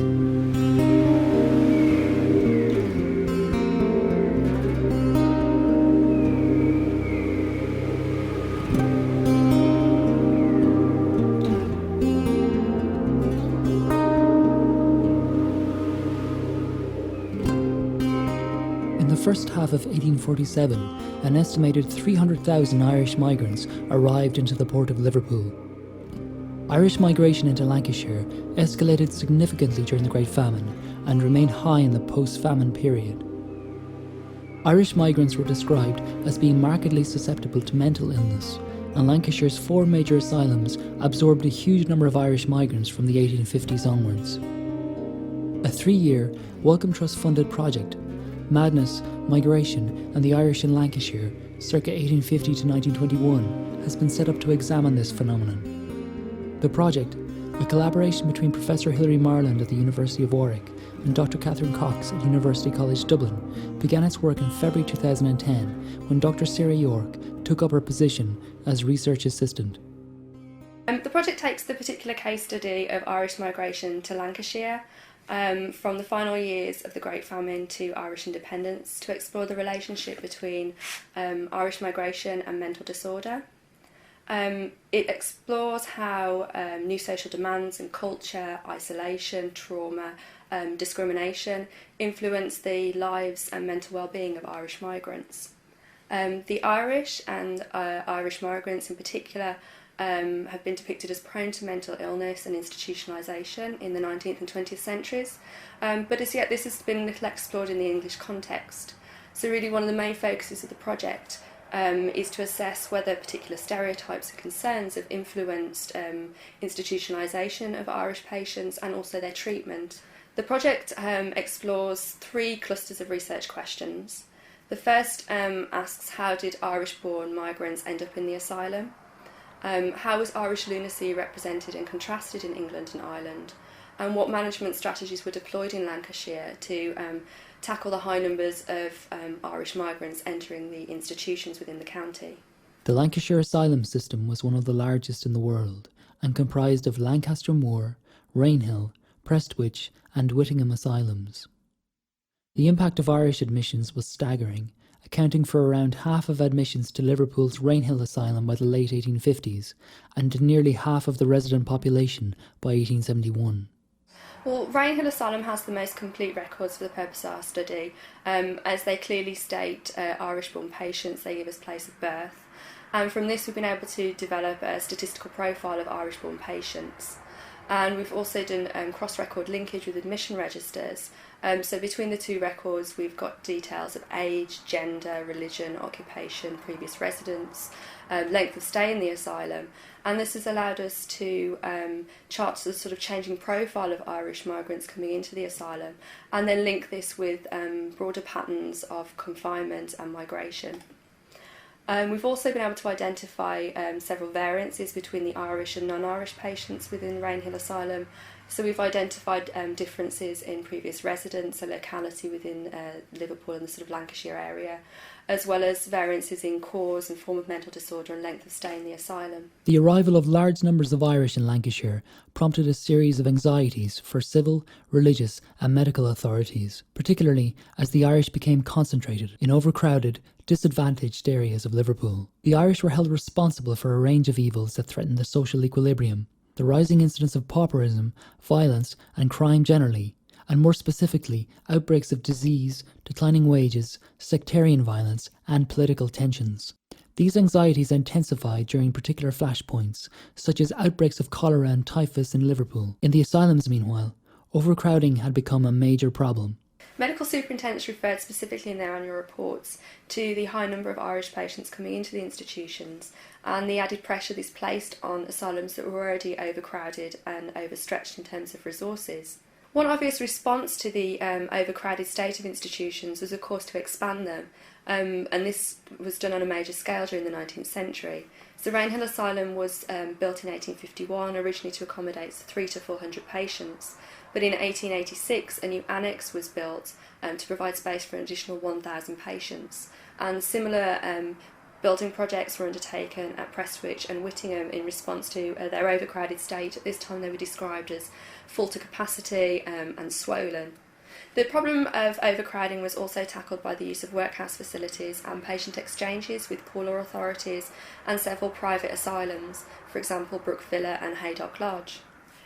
In the first half of 1847, an estimated 300,000 Irish migrants arrived into the port of Liverpool. Irish migration into Lancashire escalated significantly during the Great Famine and remained high in the post-famine period. Irish migrants were described as being markedly susceptible to mental illness, and Lancashire's 4 major asylums absorbed a huge number of Irish migrants from the 1850s onwards. A 3-year Wellcome Trust-funded project, Madness, Migration and the Irish in Lancashire, circa 1850 to 1921, has been set up to examine this phenomenon. The project, a collaboration between Professor Hilary Marland at the University of Warwick and Dr. Catherine Cox at University College Dublin, began its work in February 2010 when Dr. Sarah York took up her position as research assistant. The project takes the particular case study of Irish migration to Lancashire from the final years of the Great Famine to Irish independence to explore the relationship between Irish migration and mental disorder. It explores how new social demands and culture, isolation, trauma, discrimination influence the lives and mental well-being of Irish migrants. The Irish and Irish migrants in particular have been depicted as prone to mental illness and institutionalisation in the 19th and 20th centuries, but as yet this has been little explored in the English context. So really one of the main focuses of the project is to assess whether particular stereotypes and concerns have influenced institutionalisation of Irish patients and also their treatment. The project explores 3 clusters of research questions. The first asks, how did Irish-born migrants end up in the asylum? How was Irish lunacy represented and contrasted in England and Ireland? And what management strategies were deployed in Lancashire to tackle the high numbers of Irish migrants entering the institutions within the county? The Lancashire asylum system was one of the largest in the world and comprised of Lancaster Moor, Rainhill, Prestwich and Whittingham asylums. The impact of Irish admissions was staggering, accounting for around half of admissions to Liverpool's Rainhill Asylum by the late 1850s and nearly half of the resident population by 1871. Well, Rainhill Asylum has the most complete records for the purpose of our study, as they clearly state Irish-born patients they give as place of birth. And from this we've been able to develop a statistical profile of Irish-born patients. And we've also done cross-record linkage with admission registers. So between the 2 records we've got details of age, gender, religion, occupation, previous residence, length of stay in the asylum, and this has allowed us to chart the sort of changing profile of Irish migrants coming into the asylum and then link this with broader patterns of confinement and migration. We've also been able to identify several variances between the Irish and non-Irish patients within Rainhill Asylum. So we've identified differences in previous residence, a locality within Liverpool and the sort of Lancashire area, as well as variances in cause and form of mental disorder and length of stay in the asylum. The arrival of large numbers of Irish in Lancashire prompted a series of anxieties for civil, religious and medical authorities, particularly as the Irish became concentrated in overcrowded, disadvantaged areas of Liverpool. The Irish were held responsible for a range of evils that threatened the social equilibrium, the rising incidence of pauperism, violence and crime generally, and more specifically outbreaks of disease, declining wages, sectarian violence and political tensions. These anxieties intensified during particular flashpoints, such as outbreaks of cholera and typhus in Liverpool. In the asylums, meanwhile, overcrowding had become a major problem. Medical superintendents referred specifically in their annual reports to the high number of Irish patients coming into the institutions and the added pressure this placed on asylums that were already overcrowded and overstretched in terms of resources. One obvious response to the overcrowded state of institutions was of course to expand them, and this was done on a major scale during the 19th century. So Rainhill Asylum was built in 1851, originally to accommodate 300 to 400 patients. But in 1886, a new annex was built to provide space for an additional 1,000 patients. And similar Building projects were undertaken at Prestwich and Whittingham in response to their overcrowded state. At this time they were described as full to capacity and swollen. The problem of overcrowding was also tackled by the use of workhouse facilities and patient exchanges with poorer authorities and several private asylums, for example Brook Villa and Haydock Lodge.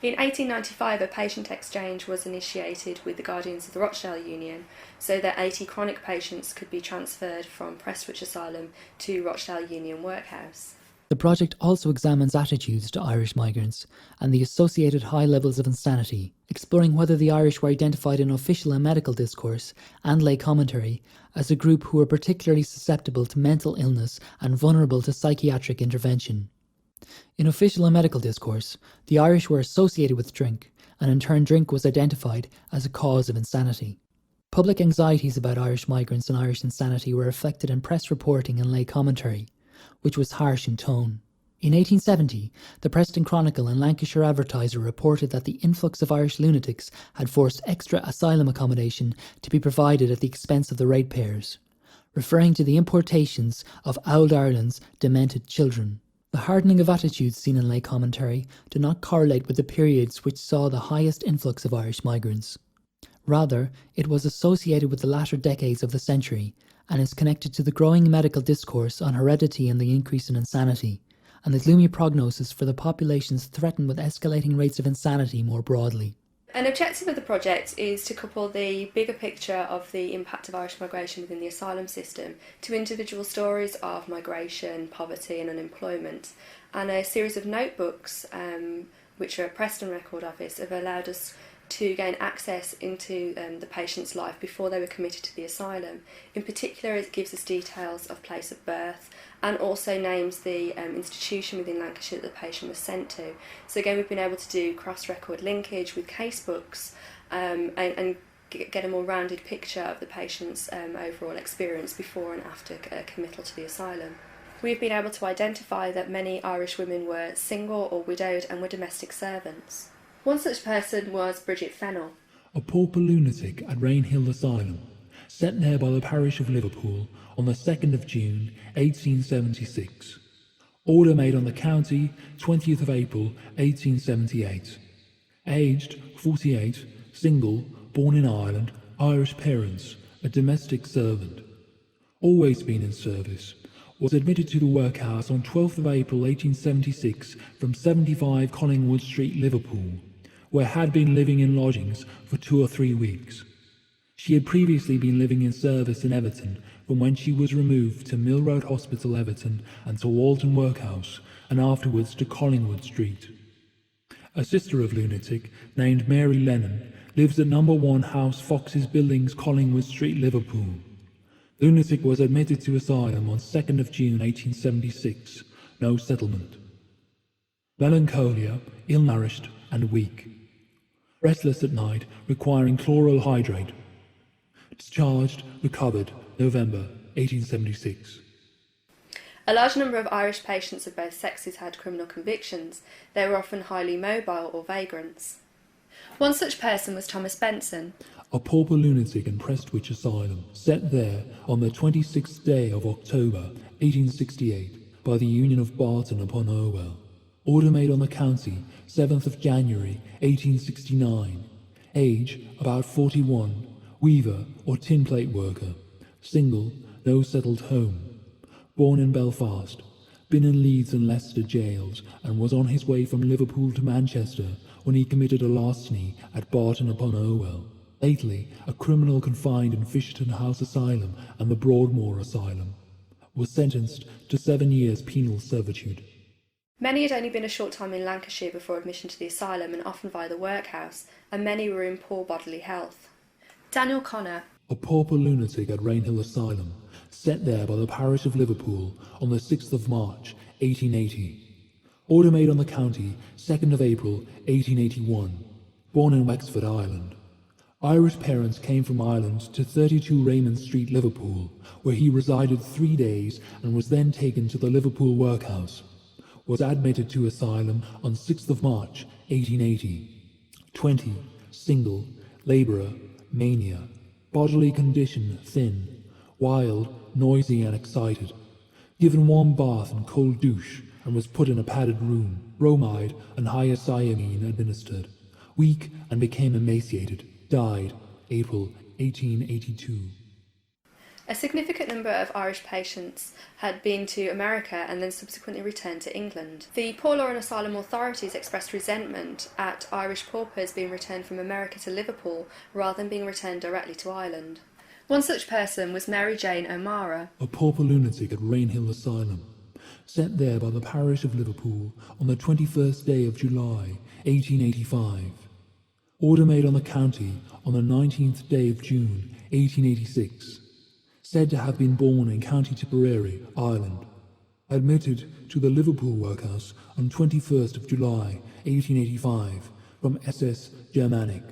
In 1895 a patient exchange was initiated with the Guardians of the Rochdale Union so that 80 chronic patients could be transferred from Prestwich Asylum to Rochdale Union Workhouse. The project also examines attitudes to Irish migrants and the associated high levels of insanity, exploring whether the Irish were identified in official and medical discourse and lay commentary as a group who were particularly susceptible to mental illness and vulnerable to psychiatric intervention. In official and medical discourse, the Irish were associated with drink, and in turn drink was identified as a cause of insanity. Public anxieties about Irish migrants and Irish insanity were reflected in press reporting and lay commentary, which was harsh in tone. In 1870, the Preston Chronicle and Lancashire Advertiser reported that the influx of Irish lunatics had forced extra asylum accommodation to be provided at the expense of the ratepayers, referring to the importations of Ould Ireland's demented children. The hardening of attitudes seen in lay commentary do not correlate with the periods which saw the highest influx of Irish migrants. Rather, it was associated with the latter decades of the century and is connected to the growing medical discourse on heredity and the increase in insanity, and the gloomy prognosis for the populations threatened with escalating rates of insanity more broadly. An objective of the project is to couple the bigger picture of the impact of Irish migration within the asylum system to individual stories of migration, poverty and unemployment. And a series of notebooks, which are at Preston Record Office, have allowed us to gain access into the patient's life before they were committed to the asylum. In particular, it gives us details of place of birth and also names the institution within Lancashire that the patient was sent to. So again, we've been able to do cross-record linkage with casebooks and get a more rounded picture of the patient's overall experience before and after committal to the asylum. We've been able to identify that many Irish women were single or widowed and were domestic servants. One such person was Bridget Fennell, a pauper lunatic at Rainhill Asylum, set there by the parish of Liverpool on the 2nd of June 1876. Order made on the county 20th of April 1878. Aged 48, single, born in Ireland, Irish parents, a domestic servant. Always been in service. Was admitted to the workhouse on 12th of April 1876 from 75 Collingwood Street, Liverpool, where had been living in lodgings for 2 or 3 weeks. She had previously been living in service in Everton, from when she was removed to Mill Road Hospital, Everton, and to Walton Workhouse, and afterwards to Collingwood Street. A sister of lunatic, named Mary Lennon, lives at number 1 House Fox's Buildings, Collingwood Street, Liverpool. Lunatic was admitted to asylum on 2nd of June 1876. No settlement. Melancholia, ill-nourished and weak. Restless at night, requiring chloral hydrate. Discharged, recovered, November 1876. A large number of Irish patients of both sexes had criminal convictions. They were often highly mobile or vagrants. One such person was Thomas Benson, a pauper lunatic in Prestwich Asylum, set there on the 26th day of October 1868 by the Union of Barton upon Irwell. Order made on the county 7th of January 1869. Age about 41, weaver or tin plate worker, single, no settled home. Born in Belfast, been in Leeds and Leicester jails, and was on his way from Liverpool to Manchester when he committed a larceny at Barton upon Irwell. Lately, a criminal confined in Fisherton House Asylum and the Broadmoor Asylum. Was sentenced to 7 years penal servitude. Many had only been a short time in Lancashire before admission to the asylum and often via the workhouse, and many were in poor bodily health. Daniel Connor, a pauper lunatic at Rainhill Asylum, set there by the parish of Liverpool on the 6th of March 1880. Order made on the county 2nd of April 1881. Born in Wexford, Ireland. Irish parents came from Ireland to 32 Raymond Street, Liverpool, where he resided 3 days and was then taken to the Liverpool workhouse. Was admitted to asylum on 6th of March 1880. 20. Single, labourer, mania. Bodily condition thin, wild, noisy and excited. given warm bath and cold douche, and was put in a padded room, bromide and hyoscyamine administered. Weak and became emaciated. Died April 1882. A significant number of Irish patients had been to America and then subsequently returned to England. The Poor Law and Asylum authorities expressed resentment at Irish paupers being returned from America to Liverpool rather than being returned directly to Ireland. One such person was Mary Jane O'Mara, A pauper lunatic at Rainhill Asylum, sent there by the parish of Liverpool on the 21st day of July 1885. Order made on the county on the 19th day of June 1886. Said to have been born in County Tipperary, Ireland. Admitted to the Liverpool workhouse on 21st of July 1885 from SS Germanic.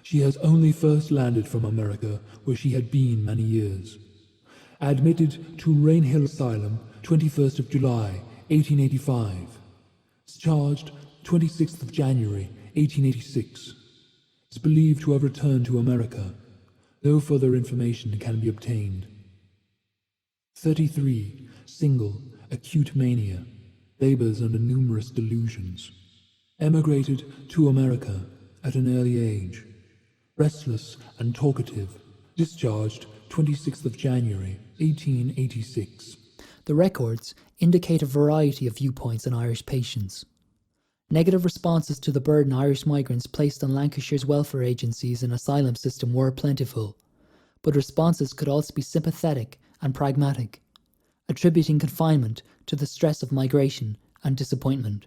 She has only first landed from America, where she had been many years. Admitted to Rainhill Asylum 21st of July 1885. Discharged 26th of January 1886. Is believed to have returned to America. No further information can be obtained. 33. Single, acute mania, labors under numerous delusions. Emigrated to America at an early age. Restless and talkative. Discharged 26th of January 1886. The records indicate a variety of viewpoints on Irish patients. Negative responses to the burden Irish migrants placed on Lancashire's welfare agencies and asylum system were plentiful, but responses could also be sympathetic and pragmatic, attributing confinement to the stress of migration and disappointment.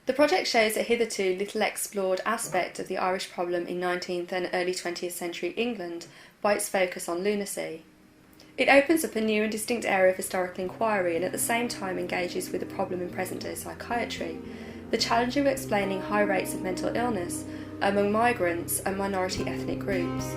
The project shows a hitherto little explored aspect of the Irish problem in 19th and early 20th century England by its focus on lunacy. It opens up a new and distinct area of historical inquiry and at the same time engages with the problem in present-day psychiatry, the challenge of explaining high rates of mental illness among migrants and minority ethnic groups.